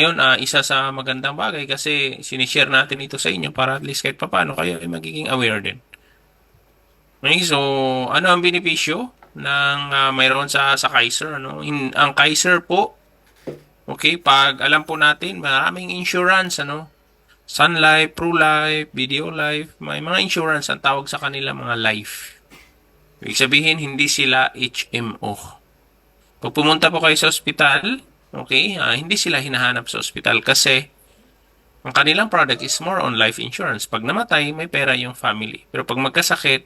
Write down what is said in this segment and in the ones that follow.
Ngayon, isa sa magandang bagay kasi sinishare natin ito sa inyo para at least kahit papaano kayo ay magiging aware din. Okay, so ano ang benepisyo ng mayroon sa Kaiser? Ano? Ang Kaiser po, okay, pag alam po natin, maraming insurance, ano? Sun Life, Pru Life, Video Life, may mga insurance ang tawag sa kanila mga life. Ibig sabihin, hindi sila HMO. Pag pumunta po kayo sa ospital, okay, hindi sila hinahanap sa ospital kasi ang kanilang product is more on life insurance. Pag namatay, may pera yung family. Pero pag magkasakit,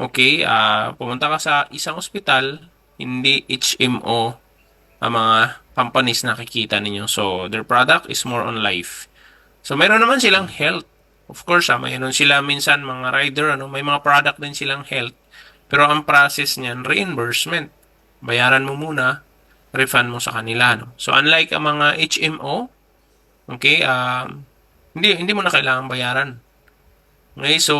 okay, pumunta ka sa isang ospital, hindi HMO ang mga companies na nakikita ninyo. So, their product is more on life. So, mayroon naman silang health. Of course, mayroon sila minsan mga rider, may mga product din silang health. Pero ang process niyan, reimbursement. Bayaran mo muna, refund mo sa kanila. No? So, unlike ang mga HMO, okay, hindi mo na kailangan bayaran. Okay, so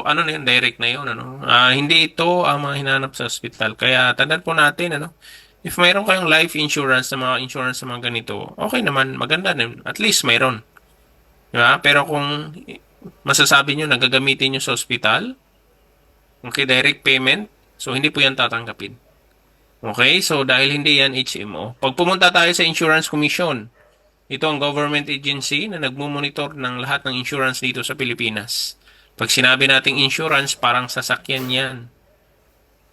ano na yun, direct na yun, ano? Hindi ito ang mga hinanap sa hospital. Kaya tandaan po natin, ano? If mayroon kayong life insurance sa mga insurance sa mga ganito, okay naman, maganda din. At least mayroon. Diba? Pero kung masasabi nyo na gagamitin nyo sa hospital, okay, direct payment, so hindi po yan tatanggapin. Okay, so dahil hindi yan HMO, pag pumunta tayo sa Insurance Commission, ito ang government agency na nagmumonitor ng lahat ng insurance dito sa Pilipinas. Pag sinabi nating insurance, parang sasakyan yan.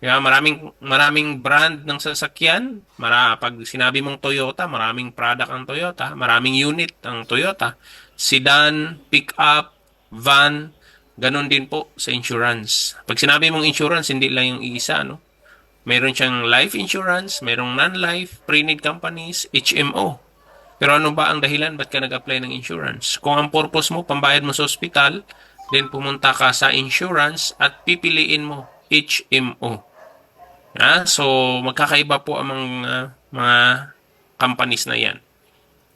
Kaya maraming brand ng sasakyan. Pag sinabi mong Toyota, maraming product ang Toyota. Maraming unit ang Toyota. Sedan, pick-up, van, ganun din po sa insurance. Pag sinabi mong insurance, hindi lang yung iisa, no? Meron siyang life insurance, merong non-life, pre-need companies, HMO. Pero ano ba ang dahilan ba't ka nag-apply ng insurance? Kung ang purpose mo, pambayad mo sa ospital, then pumunta ka sa insurance at pipiliin mo HMO. So, magkakaiba po ang mga companies na yan.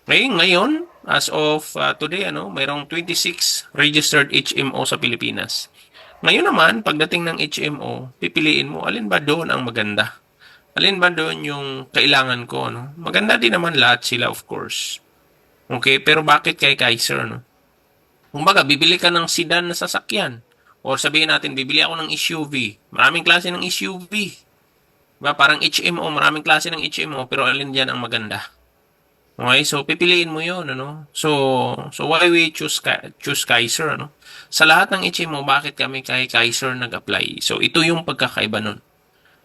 Okay, ngayon, as of today, mayroong 26 registered HMO sa Pilipinas. Ngayon naman, pagdating ng HMO, pipiliin mo alin ba doon ang maganda. Alin ba doon yung kailangan ko, no? Maganda din naman lahat sila, of course. Okay, pero bakit kay Kaiser, no? Kumbaga, bibili ka ng sedan na sasakyan. Or sabihin natin, bibili ako ng SUV. Maraming klase ng SUV. Diba? Parang HMO, maraming klase ng HMO, pero alin dyan ang maganda? Okay, so pipiliin mo yun, ano? So why we choose Kaiser, ano? Sa lahat ng HMO, bakit kami kay Kaiser nag-apply? So ito yung pagkakaiba nun.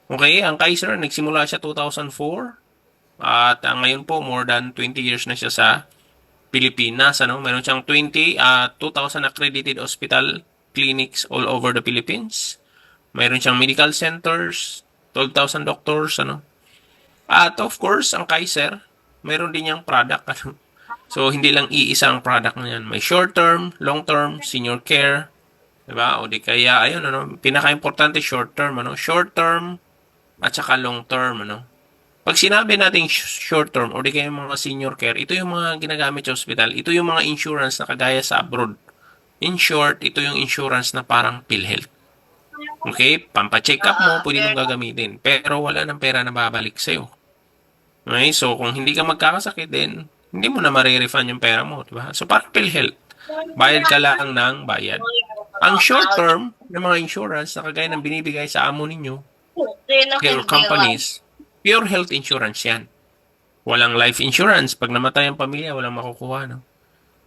Okay, ang Kaiser, nagsimula siya 2004 at ngayon po more than 20 years na siya sa Pilipinas, ano? Meron siyang 2,000 accredited hospital clinics all over the Philippines. Meron siyang medical centers, 12,000 doctors, ano? At of course, ang Kaiser, meron din niyang product, ano? So, hindi lang iisa ang product na yan. May short term, long term, senior care, diba? O di kaya, ayun, ano? Pinaka-importante, short term, ano? Short term, at saka long term, ano? Pag sinabi nating short term o di kaya mga senior care, ito yung mga ginagamit sa hospital. Ito yung mga insurance na kagaya sa abroad. In short, ito yung insurance na parang PhilHealth. Okay? Pampacheck up mo, pwede mong gagamitin. Pero wala ng pera na babalik sa'yo. Okay? So, kung hindi ka magkakasakit, then hindi mo na marirefund yung pera mo. Diba? So, parang PhilHealth. Bayad ka lang ng bayad. Ang short term ng mga insurance na kagaya ng binibigay sa amo ninyo, your companies, pure health insurance yan. Walang life insurance. Pag namatay ang pamilya, walang makukuha. No?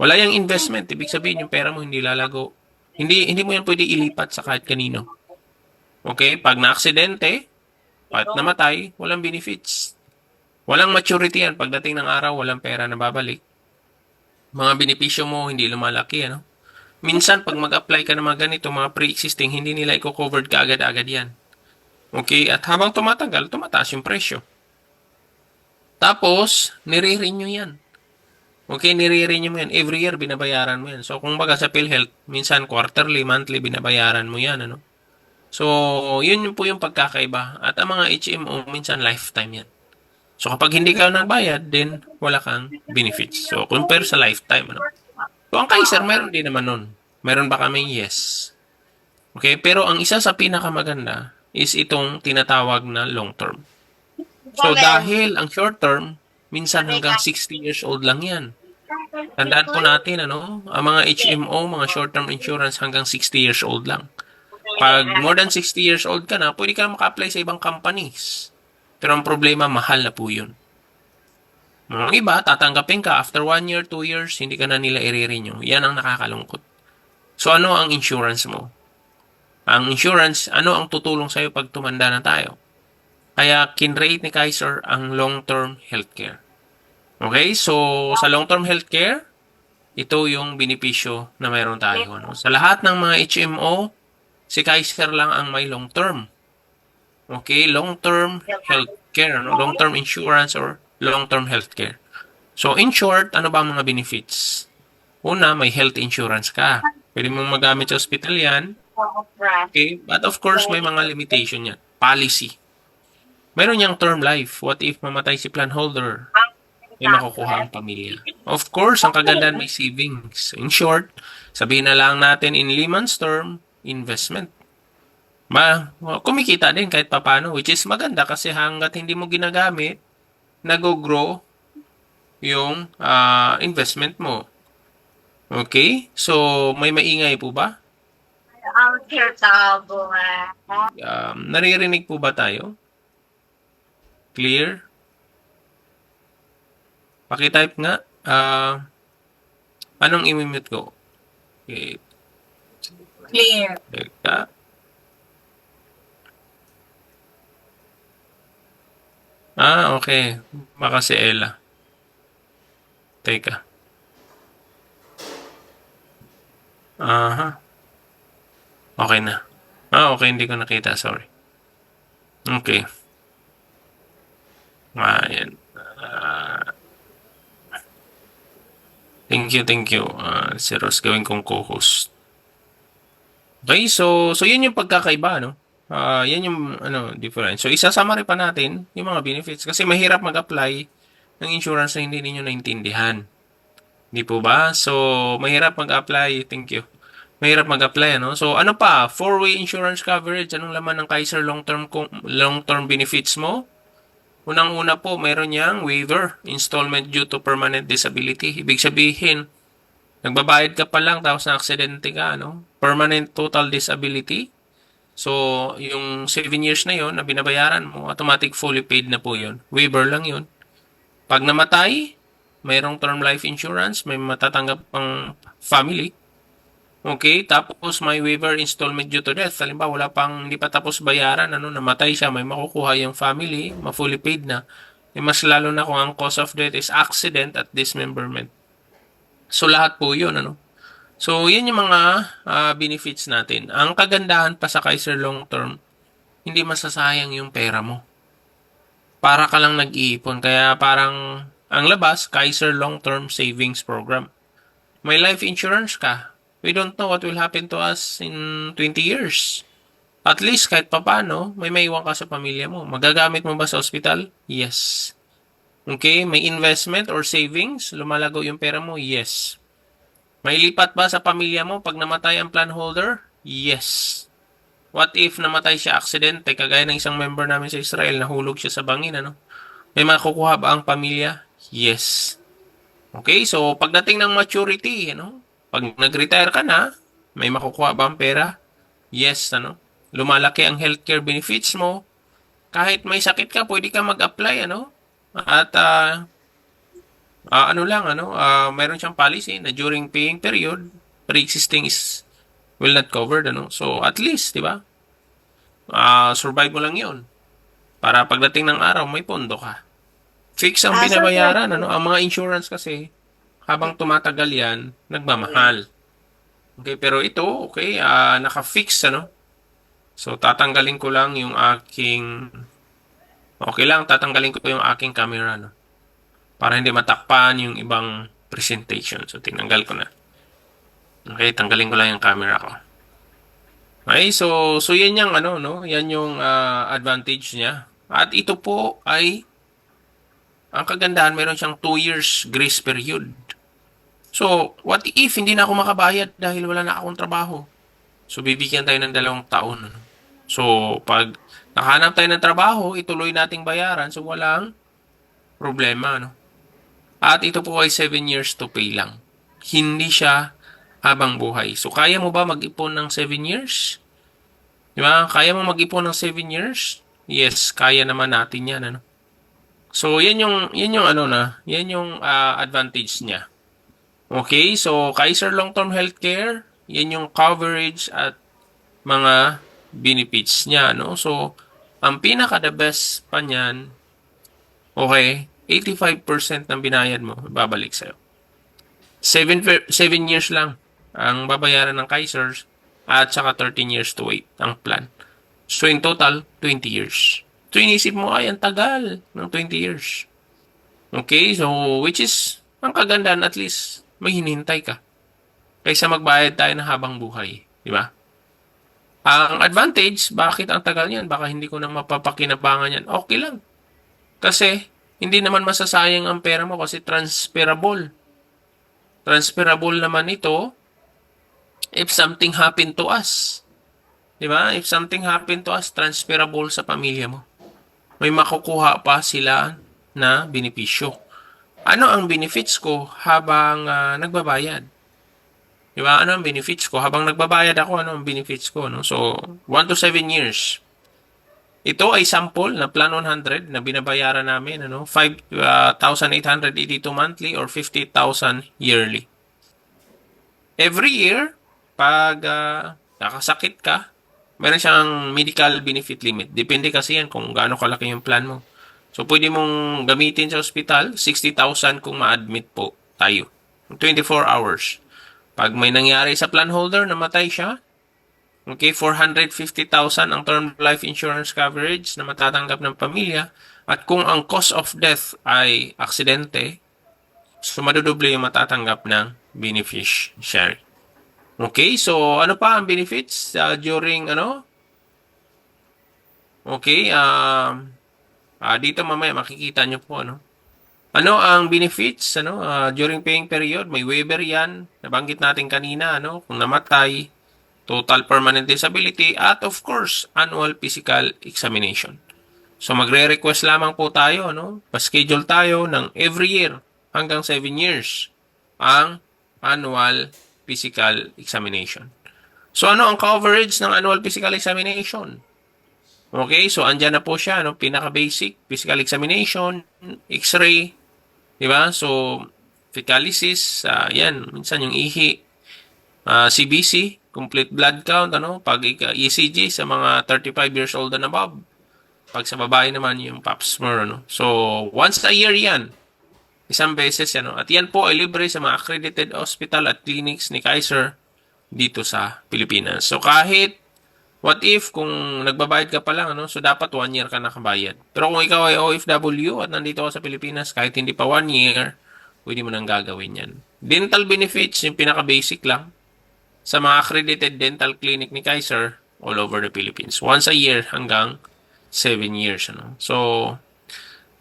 Wala yung investment. Ibig sabihin, yung pera mo hindi lalago. Hindi mo yan pwede ilipat sa kahit kanino. Okay? Pag na-aksidente, at namatay, walang benefits. Walang maturity yan. Pagdating ng araw, walang pera na babalik. Mga benepisyo mo, hindi lumalaki. Ano? Minsan, pag mag-apply ka ng mga ganito, mga pre-existing, hindi nila i-covered ka agad-agad yan. Okay? At habang tumatagal, tumataas yung presyo. Tapos, nire-renew yan. Okay, nire-renew mo yan. Every year, binabayaran mo yan. So, kung baga sa PhilHealth, minsan quarterly, monthly, binabayaran mo yan. Ano? So, yun po yung pagkakaiba. At ang mga HMO, minsan lifetime yan. So, kapag hindi ka nagbayad, then wala kang benefits. So, compare sa lifetime. Ano? So, ang Kaiser, meron din naman nun. Meron ba kami? Yes. Okay, pero ang isa sa pinakamaganda is itong tinatawag na long term. So, dahil ang short term, Minsan hanggang 60 years old lang yan. Tandaan po natin, ang mga HMO, mga short-term insurance hanggang 60 years old lang. Pag more than 60 years old ka na, pwede ka na maka-apply sa ibang companies. Pero ang problema, mahal na po yun. Mga iba, tatanggapin ka after 1 year, 2 years, hindi ka na nila i-renew. Yan ang nakakalungkot. So ano ang insurance mo? Ang insurance, ano ang tutulong sa'yo pag tumanda na tayo? Kaya kinrate ni Kaiser ang long-term healthcare. Okay? So, sa long-term healthcare, ito yung benepisyo na mayroon tayo. Sa lahat ng mga HMO, si Kaiser lang ang may long-term. Okay? Long-term healthcare. Long-term insurance or long-term healthcare. So, in short, ano ba ang mga benefits? Una, may health insurance ka. Pwede mong magamit sa hospital yan. Okay? But of course, may mga limitation yan. Policy. Meron niyang term life. What if mamatay si plan holder? May makukuha ang pamilya. Of course, ang kagandahan may savings. In short, sabihin na lang natin in layman's term, investment. Kumikita din kahit papano, which is maganda kasi hanggat hindi mo ginagamit, nag-grow yung investment mo. Okay? So, may maingay po ba? Naririnig po ba tayo? Clear? Paki-type nga. Anong i-mute ko? Okay. Clear. Teka. Okay. Baka si Ella. Teka. Aha. Okay na. Okay. Hindi ko nakita. Sorry. Okay. Ayan. Thank you. Si Ross gawin kong co-host. Okay, so yun yung pagkakaiba, no? Yan yung difference. So isa-summary pa natin yung mga benefits kasi mahirap mag-apply ng insurance na hindi niyo naintindihan. Di po ba? So mahirap mag-apply. Thank you. Mahirap mag-apply, no? So ano pa? 4-way insurance coverage. Anong laman ng Kaiser long-term benefits mo? Unang-una po, mayroon niyang waiver, installment due to permanent disability. Ibig sabihin, nagbabayad ka pa lang tapos na aksidente ka, no? Permanent total disability. So, yung 7 years na yon na binabayaran mo, automatic fully paid na po yun. Waiver lang yun. Pag namatay, mayroong term life insurance, may matatanggap pang family. Okay, tapos may waiver installment due to death. Halimbawa, wala pang hindi pa tapos bayaran, namatay siya, may makukuha yung family, ma-fully paid na. Mas lalo na kung ang cause of death is accident at dismemberment. So, lahat po yun, So, yan yung mga benefits natin. Ang kagandahan pa sa Kaiser Long Term, hindi masasayang yung pera mo. Para ka lang nag-iipon. Kaya parang ang labas, Kaiser Long Term Savings Program. May life insurance ka. We don't know what will happen to us in 20 years. At least kahit papano, may maiwan ka sa pamilya mo. Magagamit mo ba sa ospital? Yes. Okay, may investment or savings? Lumalago yung pera mo? Yes. May lipat ba sa pamilya mo pag namatay ang plan holder? Yes. What if namatay siya aksidente, kagaya ng isang member namin sa Israel, nahulog siya sa bangin, May makukuha ba ang pamilya? Yes. Okay, so pagdating ng maturity, pag nag-retire ka na, may makukuha ba ang pera? Yes, Lumalaki ang healthcare benefits mo. Kahit may sakit ka, pwede ka mag-apply, At mayroon siyang policy na during paying period, pre-existing is will not covered, So at least, 'di ba? Survive mo lang 'yon. Para pagdating ng araw, may pondo ka. Fix ang binabayaran, Ang mga insurance kasi habang tumatagal 'yan, nagmamahal. Okay, pero ito, okay, naka-fix, So tatanggalin ko lang yung aking tatanggalin ko yung aking camera, para hindi matakpan yung ibang presentation. So tinanggal ko na. Okay, tanggalin ko lang yung camera ko. Okay, so yan yung yan yung advantage niya. At ito po ay ang kagandahan, meron siyang 2 years grace period. So, what if hindi na ako makabayad dahil wala na akong trabaho? So, bibigyan tayo ng 2 taon. So, pag nakahanap tayo ng trabaho, ituloy nating bayaran. So, walang problema. At ito po ay 7 years to pay lang. Hindi siya habang buhay. So, kaya mo ba mag-ipon ng 7 years? Di ba? Kaya mo mag-ipon ng 7 years? Yes, kaya naman natin yan. Ano? So, yan yung ano na, yan yung advantage niya. Okay, so Kaiser Long-Term Healthcare, yan yung coverage at mga benefits niya, no? So, ang pinaka the best pa niyan, okay, 85% ng binayad mo, babalik sa'yo. 7 years lang ang babayaran ng Kaisers at saka 13 years to wait ang plan. So, in total, 20 years. So, inisip mo, ay, ang tagal ng 20 years. Okay, so, which is, ang kagandahan, at least, may hinihintay ka. Kaysa magbayad tayo ng habang buhay. Di ba? Ang advantage, bakit ang tagal niyan? Baka hindi ko na mapapakinabangan yan. Okay lang. Kasi, hindi naman masasayang ang pera mo kasi transferable. Transferable naman ito if something happened to us. Di ba? If something happened to us, transferable sa pamilya mo. May makukuha pa sila na benepisyo. Ano ang benefits ko habang nagbabayad? Di ba? Ano ang benefits ko? Habang nagbabayad ako, ano ang benefits ko? No? So, 1 to 7 years. Ito ay sample na Plan 100 na binabayaran namin. Ano? 5,882 monthly or 50,000 yearly. Every year, pag nakasakit ka, meron siyang medical benefit limit. Depende kasi yan kung gaano kalaki yung plan mo. So, pwede mong gamitin sa ospital, 60,000 kung ma-admit po tayo. 24 hours. Pag may nangyari sa plan holder, namatay siya, okay, 450,000 ang term life insurance coverage na matatanggap ng pamilya. At kung ang cause of death ay aksidente, so madudoble yung matatanggap ng beneficiary. Okay, so ano pa ang benefits during ano? Okay, dito mamaya makikita nyo po ano. Ano ang benefits during paying period? May waiver 'yan. Nabanggit natin kanina ano, kung namatay, total permanent disability at of course, annual physical examination. So magre-request lamang po tayo no, pa-schedule tayo ng every year hanggang 7 years ang annual physical examination. So ano ang coverage ng annual physical examination? Okay, so andyan na po siya, no? Pinaka-basic, physical examination, x-ray, di ba? So, fecalysis, yan, minsan yung ihi, CBC, complete blood count, pag ECG sa mga 35 years old and above. Pag sa babae naman yung pap smear, So, once a year yan. Isang beses yan, At yan po ay libre sa mga accredited hospital at clinics ni Kaiser dito sa Pilipinas. So, kahit what if kung nagbabayad ka pa lang, so dapat 1 year ka nakabayad. Pero kung ikaw ay OFW at nandito ka sa Pilipinas, kahit hindi pa 1 year, pwede mo nang gagawin yan. Dental benefits, yung pinaka-basic lang, sa mga accredited dental clinic ni Kaiser all over the Philippines. Once a year hanggang 7 years. So,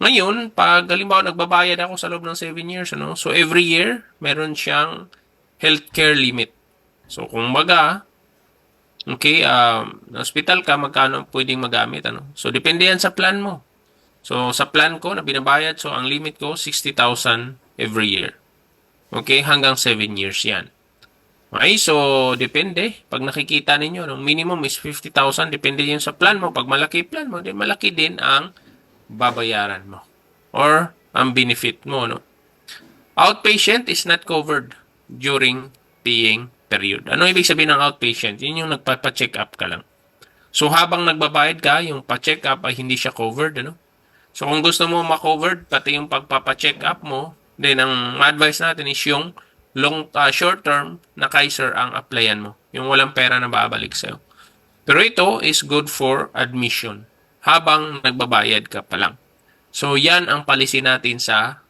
ngayon, pag halimbawa nagbabayad ako sa loob ng 7 years, so every year, meron siyang healthcare limit. So, kung baga, okay, hospital ka, magkano pwedeng magamit, So, depende yan sa plan mo. So, sa plan ko na binabayad, so, ang limit ko, 60,000 every year. Okay, hanggang 7 years yan. Okay, so, depende. Pag nakikita ninyo, minimum is 50,000, depende yun sa plan mo. Pag malaki plan mo, then malaki din ang babayaran mo. Or, ang benefit mo, Outpatient is not covered during paying period. Ano ibig sabihin ng outpatient? Yun yung nagpa-check up ka lang. So, habang nagbabayad ka, yung pa-check up ay hindi siya covered, So, kung gusto mo ma-covered, pati yung pagpapa-check up mo, then ang advice natin is yung short term na Kaiser ang applyan mo. Yung walang pera na babalik sa'yo. Pero ito is good for admission habang nagbabayad ka pa lang. So, yan ang policy natin sa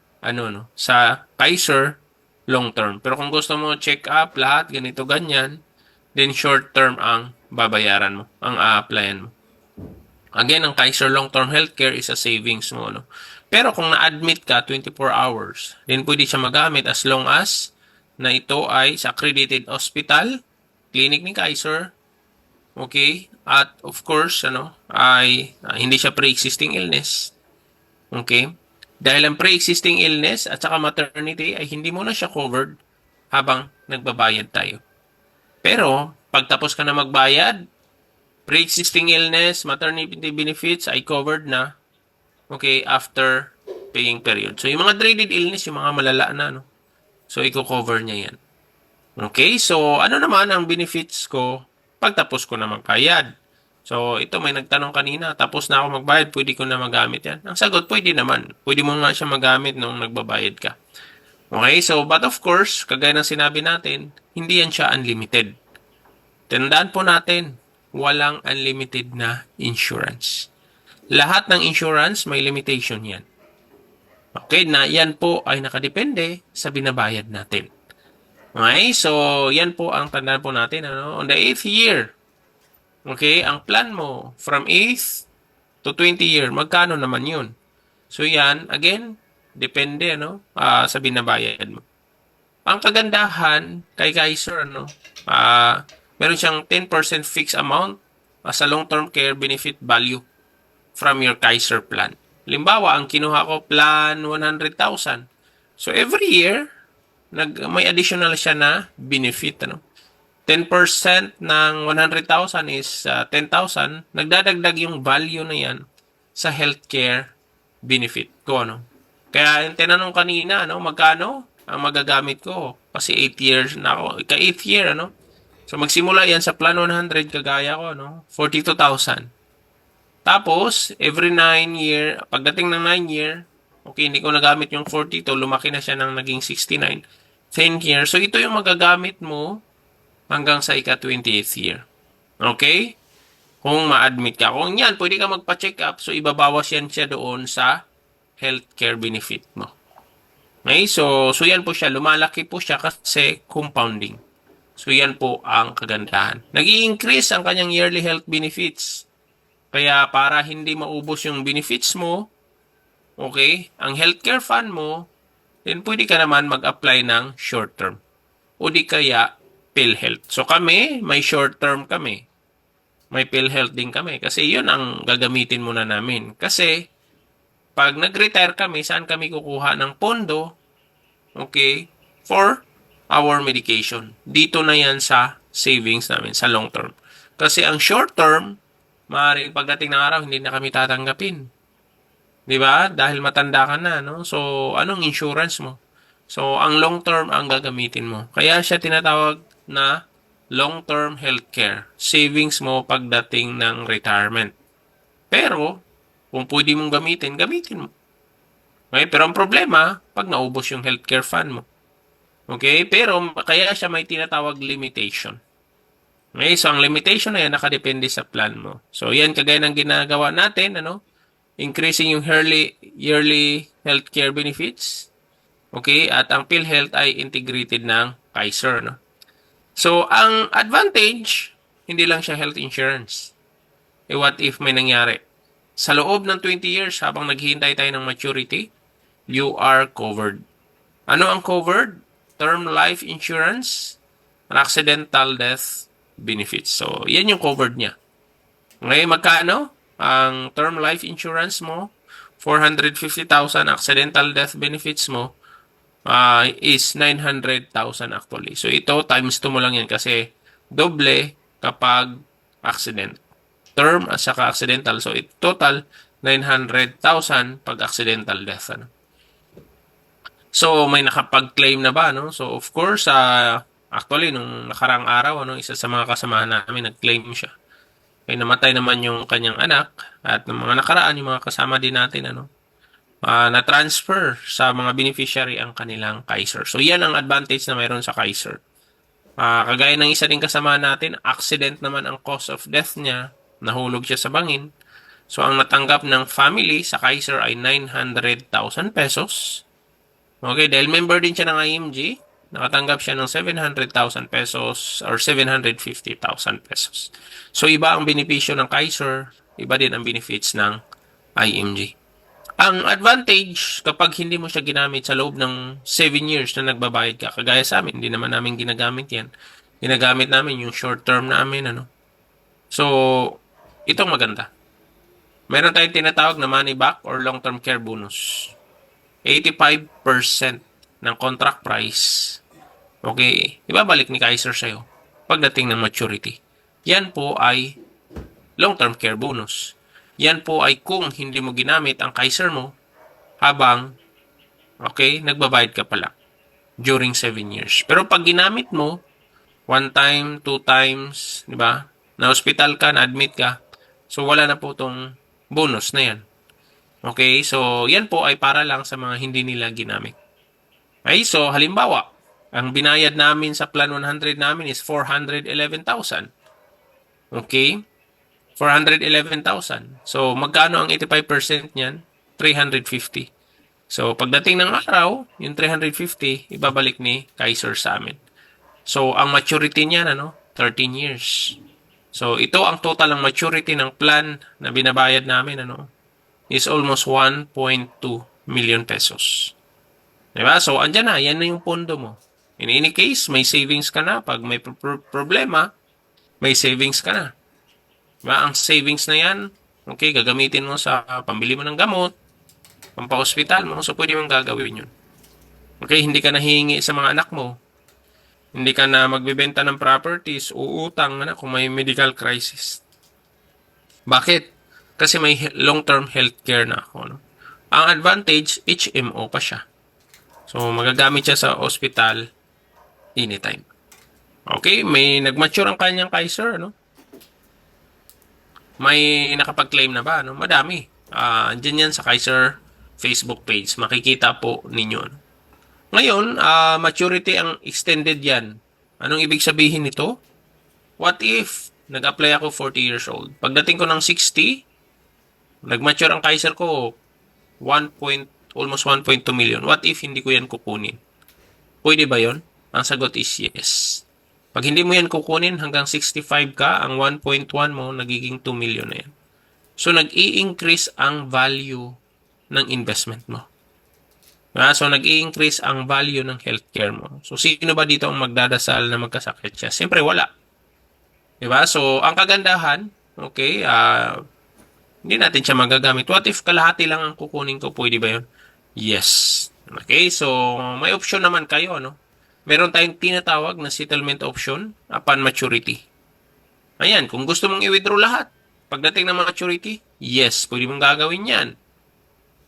sa Kaiser long term. Pero kung gusto mo check up lahat, ganito, ganyan, then short term ang babayaran mo, ang a-applyan mo. Again, ang Kaiser long-term healthcare is a savings mo, Pero kung na-admit ka 24 hours, then pwede siya magamit as long as na ito ay sa accredited hospital, clinic ni Kaiser, okay? At of course, ay hindi siya pre-existing illness. Okay? Dahil ang pre-existing illness at saka maternity ay hindi mo na siya covered habang nagbabayad tayo. Pero, pagtapos ka na magbayad, pre-existing illness, maternity benefits ay covered na, okay, after paying period. So, yung mga dreaded illness, yung mga malala na, no? So, i-cover niya yan. Okay, so ano naman ang benefits ko pagtapos ko na magbayad? So, ito may nagtanong kanina, tapos na ako magbayad, pwede ko na magamit yan? Ang sagot, pwede naman. Pwede mo nga siya magamit nung nagbabayad ka. Okay, so but of course, kagaya ng sinabi natin, hindi yan siya unlimited. Tandaan po natin, walang unlimited na insurance. Lahat ng insurance may limitation yan. Okay, na yan po ay nakadepende sa binabayad natin. Okay, so yan po ang tandaan po natin. Ano? On the 8th year, okay, ang plan mo from 8th to 20 year, magkano naman yun? So yan, again, depende sa binabayad mo. Ang kagandahan kay Kaiser, meron siyang 10% fixed amount sa long-term care benefit value from your Kaiser plan. Halimbawa, ang kinuha ko plan 100,000. So every year, may additional siya na benefit. 10% ng 100,000 is 10,000. Nagdadagdag yung value na yan sa healthcare benefit ko. Kaya yung tinanong kanina, magkano ang magagamit ko? Kasi 8 years na ako. Ika-8th year, So magsimula yan sa plan 100, kagaya ko, 42,000. Tapos, every 9 year, pagdating ng 9 year, okay, hindi ko nagamit yung 42, lumaki na siya ng naging 69. 10 years. So, ito yung magagamit mo hanggang sa ika-28th year. Okay? Kung ma-admit ka. Kung yan, pwede ka magpa-check up. So, ibabawas yan siya doon sa healthcare benefit mo. Okay? So yan po siya. Lumalaki po siya kasi compounding. So, yan po ang kagandahan. Nag-i-increase ang kanyang yearly health benefits. Kaya para hindi maubos yung benefits mo, okay, ang healthcare fund mo, then pwede ka naman mag-apply ng short term. O di kaya PhilHealth. So kami, may short term kami. May PhilHealth din kami. Kasi yun ang gagamitin muna namin. Kasi pag nag-retire kami, saan kami kukuha ng pondo, okay, for our medication. Dito na yan sa savings namin, sa long term. Kasi ang short term, maaaring pagdating ng araw, hindi na kami tatanggapin. Di ba? Dahil matanda ka na, So, anong insurance mo? So, ang long term ang gagamitin mo. Kaya siya tinatawag na long-term healthcare. Savings mo pagdating ng retirement. Pero, kung pwede mong gamitin, gamitin mo. Okay? Pero ang problema, pag naubos yung healthcare fund mo. Okay? Pero, kaya siya may tinatawag limitation. Okay? So, ang limitation na yan, nakadepende sa plan mo. So, yan kagaya ng ginagawa natin, increasing yung yearly healthcare benefits. Okay? At ang PhilHealth ay integrated ng Kaiser. So, ang advantage, hindi lang siya health insurance. What if may nangyari? Sa loob ng 20 years, habang naghihintay tayo ng maturity, you are covered. Ano ang covered? Term life insurance and accidental death benefits. So, yan yung covered niya. Okay, magkano? Ang term life insurance mo, 450,000, accidental death benefits mo is 900,000 actually. So ito times 2 mo lang yan kasi doble kapag accident. Term at saka accidental. So total 900,000 pag accidental death. So may nakapag-claim na ba? So of course, actually nung nakarang araw, isa sa mga kasamahan namin nag-claim siya. Ay namatay naman yung kanyang anak at ng mga nakaraan yung mga kasama din natin na-transfer sa mga beneficiary ang kanilang Kaiser. So yan ang advantage na mayroon sa Kaiser. Kagaya ng isa din kasama natin, accident naman ang cause of death niya, nahulog siya sa bangin. So ang natanggap ng family sa Kaiser ay 900,000 pesos. Okay, dahil member din siya ng IMG, nakatanggap siya ng 700,000 pesos or 750,000 pesos. So, iba ang benepisyo ng Kaiser, iba din ang benefits ng IMG. Ang advantage, kapag hindi mo siya ginamit sa loob ng 7 years na nagbabayad ka, kagaya sa amin, hindi naman namin ginagamit yan. Ginagamit namin yung short term namin, So, itong maganda. Meron tayong tinatawag na money back or long-term care bonus. 85% ng contract price, okay, ibabalik ni Kaiser sa'yo pagdating ng maturity. Yan po ay long-term care bonus. Yan po ay kung hindi mo ginamit ang Kaiser mo habang, okay, nagbabayad ka pala during 7 years. Pero pag ginamit mo, 1 time, 2 times, di ba? Na-hospital ka, na-admit ka, so wala na po tong bonus na yan. Okay, so yan po ay para lang sa mga hindi nila ginamit. Okay, so halimbawa, ang binayad namin sa Plan 100 namin is 411,000. Okay? 411,000. So, magkano ang 85% niyan? 350. So, pagdating ng araw, yung 350, ibabalik ni Kaiser sa amin. So, ang maturity niyan, 13 years. So, ito ang total ng maturity ng plan na binabayad namin, is almost 1.2 million pesos. Diba? So, andyan na. Yan na yung pondo mo. In any case, may savings ka na. Pag may problema, may savings ka na. Diba? Ang savings na yan, okay, gagamitin mo sa pambili mo ng gamot, pampahospital mo, so pwede mong gagawin yun. Okay, hindi ka nahihingi sa mga anak mo. Hindi ka na magbebenta ng properties, uutang na kung may medical crisis. Bakit? Kasi may long-term healthcare na ako. Ang advantage, HMO pa siya. So, magagamit siya sa hospital anytime. Okay, may nag-mature ang kanyang Kaiser, May nakapag-claim na ba, Madami. Andyan yan sa Kaiser Facebook page. Makikita po ninyo, Ngayon, maturity ang extended yan. Anong ibig sabihin nito? What if nag-apply ako 40 years old? Pagdating ko ng 60, nag-mature ang Kaiser ko, almost 1.2 million. What if hindi ko yan kukunin? Pwede ba yon? Ang sagot is yes. Pag hindi mo yan kukunin hanggang 65 ka, ang 1.1 mo nagiging 2 million na yan. So, nag-i-increase ang value ng investment mo. So, nag-i-increase ang value ng healthcare mo. So, sino ba dito ang magdadasal na magkasakit siya? Siyempre, wala. Diba? So, ang kagandahan, okay, hindi natin siya magagamit. What if kalahati lang ang kukunin ko? Pwede ba yun? Yes. Okay, so, may option naman kayo, Meron tayong tinatawag na settlement option upon maturity. Ayan, kung gusto mong i-withdraw lahat, pagdating ng maturity, yes, pwede mong gagawin yan.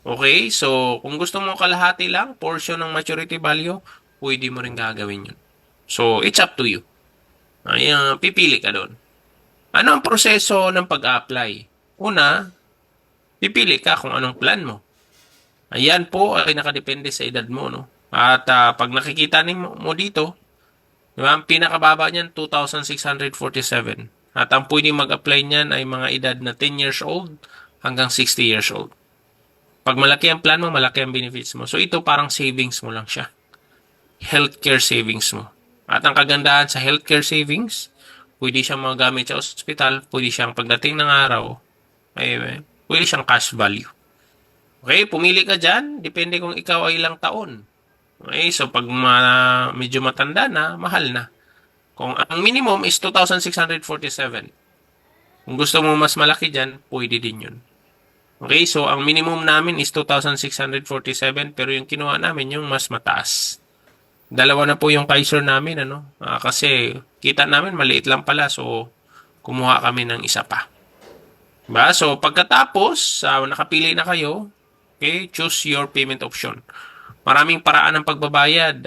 Okay, so kung gusto mo kalahati lang, portion ng maturity value, pwede mo rin gagawin yun. So, it's up to you. Ayan, pipili ka doon. Ano ang proseso ng pag-apply? Una, pipili ka kung anong plan mo. Ayan po ay nakadepende sa edad mo, At pag nakikita mo dito, diba, ang pinakababa niyan, 2,647. At ang pwedeng mag-apply niyan ay mga edad na 10 years old hanggang 60 years old. Pag malaki ang plan mo, malaki ang benefits mo. So, ito parang savings mo lang siya. Healthcare savings mo. At ang kagandahan sa healthcare savings, pwede siyang magamit sa ospital, pwede siyang pagdating ng araw, pwede siyang cash value. Okay, pumili ka dyan, depende kung ikaw ay ilang taon. Okay, so pag medyo matanda na, mahal na. Kung ang minimum is 2,647. Kung gusto mo mas malaki dyan, pwede din yun. Okay, so ang minimum namin is 2,647 pero yung kinuha namin yung mas mataas. Dalawa na po yung Kaiser namin, kasi kita namin maliit lang pala, so kumuha kami ng isa pa. Diba? So pagkatapos, nakapili na kayo, okay, choose your payment option. Maraming paraan ng pagbabayad,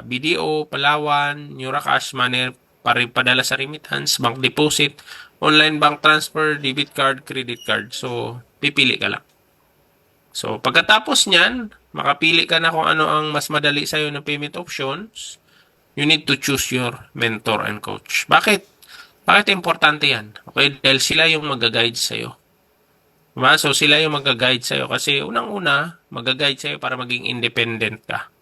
BDO, Palawan, Neuracash, Money, padala sa remittance, bank deposit, online bank transfer, debit card, credit card. So, pipili ka lang. So, pagkatapos niyan, makapili ka na kung ano ang mas madali sa'yo na payment options, you need to choose your mentor and coach. Bakit? Bakit importante yan? Okay, dahil sila yung mag-guide sa'yo. Diba? So, sila yung mag-guide sa'yo kasi unang-una, mag-guide sa'yo para maging independent ka.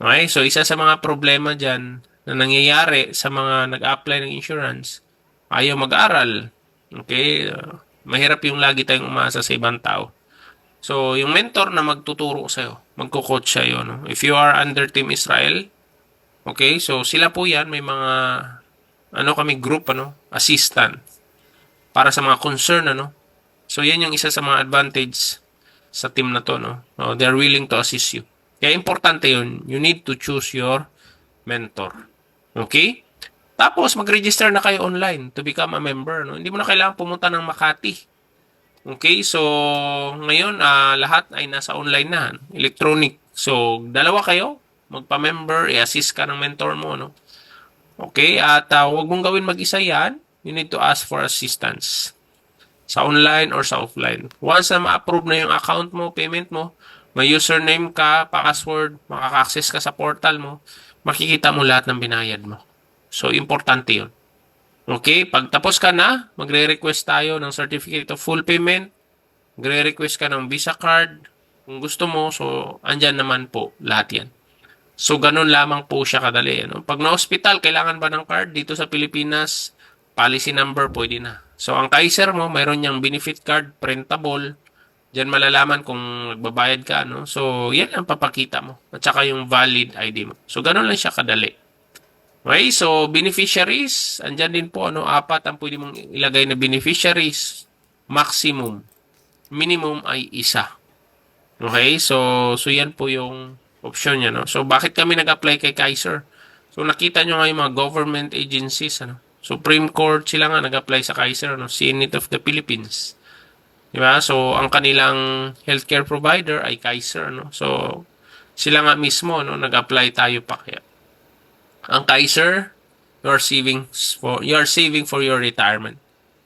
Okay? So, isa sa mga problema dyan na nangyayari sa mga nag-apply ng insurance, ayaw mag-aral. Okay? Mahirap yung lagi tayong umasa sa ibang tao. So, yung mentor na magtuturo sa'yo, magko-coach sa'yo, If you are under Team Israel, okay? So, sila po yan, may mga, kami group, assistant, para sa mga concern, So, yan yung isa sa mga advantage sa team na to, no? No, they're willing to assist you. Kaya importante yun. You need to choose your mentor. Okay? Tapos, mag-register na kayo online to become a member, no? Hindi mo na kailangan pumunta ng Makati. Okay? So, ngayon, lahat ay nasa online na. Electronic. So, dalawa kayo. Magpa-member. I-assist ka ng mentor mo, no? Okay? At huwag mong gawin mag-isa yan. You need to ask for assistance. Sa online or sa offline. Once na ma-approve na yung account mo, payment mo, may username ka, password, makaka-access ka sa portal mo, makikita mo lahat ng binayad mo. So, importante yun. Okay? Pag tapos ka na, magre-request tayo ng certificate of full payment. Magre-request ka ng Visa card. Kung gusto mo, so, andyan naman po lahat yan. So, ganun lamang po siya kadali. Ano? Pag na-hospital, kailangan ba ng card? Dito sa Pilipinas, policy number, pwede na. So, ang Kaiser mo, mayroon niyang benefit card, printable. Diyan malalaman kung nagbabayad ka, no? So, yan ang papakita mo. At saka yung valid ID mo. So, ganun lang siya kadali. Okay? So, beneficiaries, andyan din po, ano, 4 ang pwede mong ilagay na beneficiaries. Maximum. Minimum ay 1. Okay? So yan po yung option niya, no? So, bakit kami nag-apply kay Kaiser? So, nakita nyo nga yung mga government agencies, ano? Supreme Court, sila nga nag-apply sa Kaiser, no? Senate of the Philippines. Diba? So, ang kanilang healthcare provider ay Kaiser, no? So, sila nga mismo, no? Nag-apply tayo pa kaya. Ang Kaiser, you are saving for your retirement.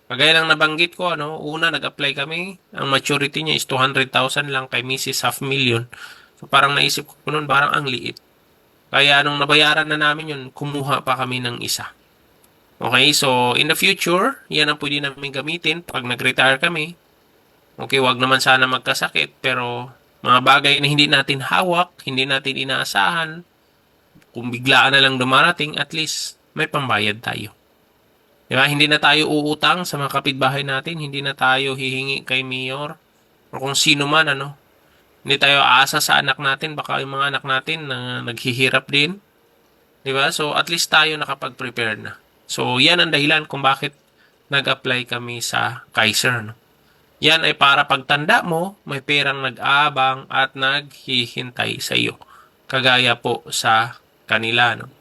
Kagaya lang nabanggit ko, ano? Una, nag-apply kami. Ang maturity niya is 200,000 lang kay Mrs. Half Million. So, parang naisip ko noon, parang ang liit. Kaya nung nabayaran na namin yun, kumuha pa kami ng isa. Okay, so in the future, yan ang pwede namin gamitin pag nag-retire kami. Okay, wag naman sana magkasakit, pero mga bagay na hindi natin hawak, hindi natin inaasahan, kung biglaan na lang dumarating, at least may pambayad tayo. Diba? Hindi na tayo uutang sa mga kapitbahay natin, hindi na tayo hihingi kay mayor o kung sino man, ano. Hindi tayo aasa sa anak natin, baka yung mga anak natin na naghihirap din. Diba? So, at least tayo nakapag-prepare na. So, yan ang dahilan kung bakit nag-apply kami sa Kaiser. No? Yan ay para pagtanda mo, may perang nag-aabang at naghihintay sa iyo. Kagaya po sa kanila. No?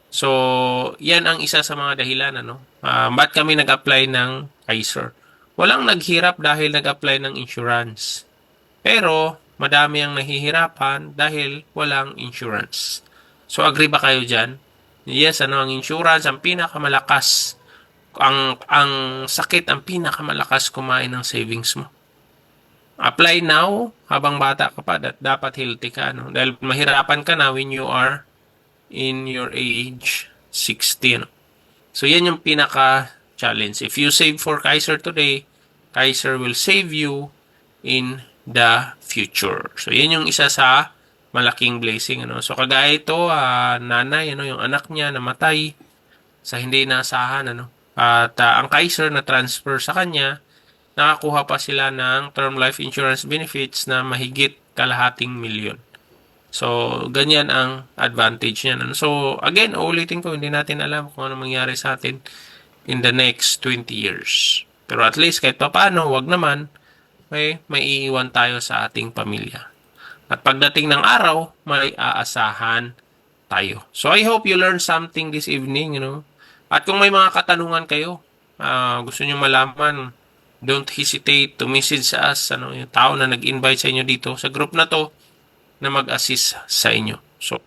So, yan ang isa sa mga dahilan. Ano? Ba't kami nag-apply ng Kaiser? Walang naghirap dahil nag-apply ng insurance. Pero, madami ang nahihirapan dahil walang insurance. So, agree ba kayo dyan? Yes, ang insurance, ang pinakamalakas. Ang sakit, ang pinakamalakas kumain ng savings mo. Apply now, habang bata ka pa, dapat healthy ka. No? Dahil mahirapan ka na when you are in your age 60. No? So, yan yung pinaka-challenge. If you save for Kaiser today, Kaiser will save you in the future. So, yan yung isa sa malaking blessing, ano. So, kagaya ito, nanay, ano, yung anak niya namatay sa hindi inaasahan, ano. At ang Kaiser na transfer sa kanya, nakakuha pa sila ng term life insurance benefits na mahigit 250,000. So, ganyan ang advantage niya. Ano? So, again, ulitin ko, hindi natin alam kung ano mangyari sa atin in the next 20 years. Pero at least, kahit pa paano, wag naman, may iiwan tayo sa ating pamilya. At pagdating ng araw, may aasahan tayo. So, I hope you learned something this evening, you know. At kung may mga katanungan kayo, gusto nyo malaman, don't hesitate to message us, ano, yung tao na nag-invite sa inyo dito, sa group na to, na mag-assist sa inyo. So,